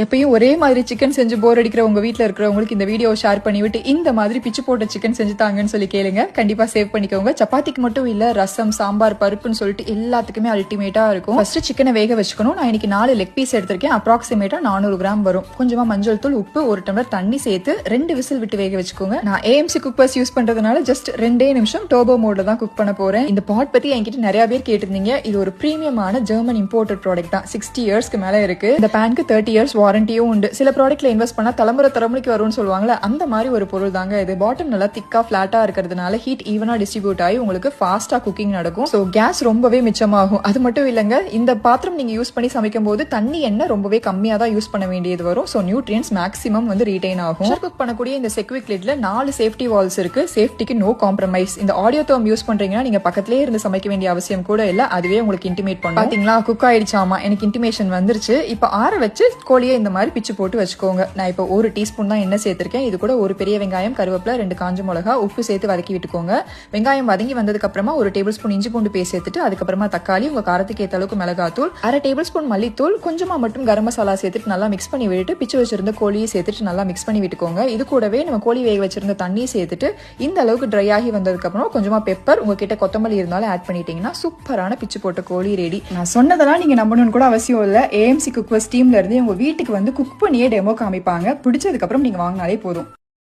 எப்பயும் ஒரே மாதிரி சிக்கன் செஞ்சு போர் அடிக்கிற உங்க வீட்டில் இருக்கிறவங்களுக்கு இந்த வீடியோ ஷேர் பண்ணிவிட்டு இந்த மாதிரி பிச்சு போட்ட சிக்கன் செஞ்சு தாங்கன்னு சொல்லி கேளுங்க. கண்டிப்பா சேவ் பண்ணிக்கோங்க. சப்பாத்திக்கு மட்டும் இல்ல, ரசம், சாம்பார், பருப்புன்னு சொல்லிட்டு எல்லாத்துக்குமே அல்டிமேட்டா இருக்கும். ஃபர்ஸ்ட் சிக்கனை வேக வச்சுக்கணும். நான் இன்னைக்கு 4 லெக் பீஸ் எடுத்திருக்கேன். அப்ராக்சிமேட்டா 400 கிராம் வரும். கொஞ்சமா மஞ்சள் தூள், உப்பு, 1 டம்ளர் தண்ணி சேர்த்து 2 விசில் விட்டு வேக வச்சுக்கோங்க. நான் ஏஎம்சி குக்கர்ஸ் யூஸ் பண்றதுனால ஜஸ்ட் 2 நிமிஷம் டர்போ மோட்ல தான் குக் பண்ண போறேன். இந்த பாட் பத்தி என்கிட்ட நிறைய பேர் கேட்டிருந்தீங்க. இது ஒரு பிரீமியமான ஜெர்மன் இம்போர்ட்டட் ப்ராடக்ட் தான். 60 இயர்ஸ்க்கு மேல இருக்கு. இந்த பேனுக்கு 30 இயர்ஸ் வாரண்டியும் உண்டு. சில ப்ராடக்ட்ல இன்வெஸ்ட் பண்ணா தலைமுறைக்கு வரும்னு சொல்லுவாங்கல்ல, அந்த மாதிரி ஒரு பொருள் தாங்க இது. பாட்டம் நல்லா திக்கா பிளாட்டா இருக்கிறதுனால ஹீட் ஈவனா டிஸ்ட்ரிபியூட் ஆகி உங்களுக்கு ஃபாஸ்டா குக்கிங் நடக்கும். ஸோ கேஸ் ரொம்பவே மிச்சமாகும். அது மட்டும் இல்லைங்க, இந்த பாத்திரம் நீங்க யூஸ் பண்ணி சமைக்கும் போது தண்ணி எண்ணெய் ரொம்பவே கம்மியா தான் யூஸ் பண்ண வேண்டியது வரும். ஸோ நியூட்ரியன்ஸ் மேக்ஸிமம் வந்து ரீடைன் ஆகும். குக் பண்ணக்கூடிய இந்த செக்விக் லிட்ல 4 சேஃப்டி வால்ஸ் இருக்கு. சேஃப்டிக்கு நோ காம்ப்ரமைஸ். இந்த ஆடியோ தர்ம் யூஸ் பண்றீங்கன்னா நீங்க பக்கத்திலே இருந்து சமைக்க வேண்டிய அவசியம் கூட இல்ல. அதுவே உங்களுக்கு இன்டிமேட் பண்ணும். பாத்தீங்களா, குக் ஆயிடுச்சாமா, எனக்கு இன்டிமேஷன் வந்துருச்சு. இப்ப ஆற வச்சு கோழியை இந்த மாதிரி பிச்சு போட்டு வச்சுக்கோங்க. நான் இப்போ 1 டீஸ்பூன் தான் எண்ணெய் சேர்த்திருக்கேன். இது கூட ஒரு பெரிய வெங்காயம், கருவேப்பிலை, 2 காஞ்ச மிளகா, உப்பு சேர்த்து வதக்கி விட்டுக்கோங்க. வெங்காயம் வதங்கி வந்ததுக்கு அப்புறமா 1 டேபிள் ஸ்பூன் இஞ்சி பூண்டு பேஸ்ட் சேர்த்துட்டு அதுக்கப்புறமா தக்காளி, உங்க காரத்துக்கு ஏற்ற அளவுக்கு மிளகாத்தூள், 1/2 டேபிள் ஸ்பூன் மல்லித்தூள், கொஞ்சமா மட்டும் கரம் மசாலா சேர்த்துட்டு நல்லா மிக்ஸ் பண்ணி விட்டுட்டு பிச்சு வச்சிருந்த கோழியை சேர்த்துட்டு நல்லா மிக்ஸ் பண்ணி விட்டுக்கோங்க. இது கூடவே நம்ம கோழி வேக வச்சிருந்த தண்ணியை சேர்த்துட்டு இந்த அளவுக்கு ட்ரை ஆகி வந்ததுக்கு அப்புறம் கொஞ்சமா பெப்பர், உங்ககிட்ட கொத்தமல்லி இருந்தாலும் ஆட் பண்ணிட்டீங்கன்னா சூப்பரான பிச்சு போட்ட கோழி ரெடி. நான் சொன்னதெல்லாம் நீங்க நம்பணும்னு கூட அவசியம் இல்ல. ஏஎம்சி குக்வர்ஸ் டீம்ல இருந்து உங்க வீட்டுக்கு வந்து குக் பண்ணியே டெமோ காமிப்பாங்க. பிடிச்சதுக்கு அப்புறம் நீங்க வாங்கினாலே போதும்.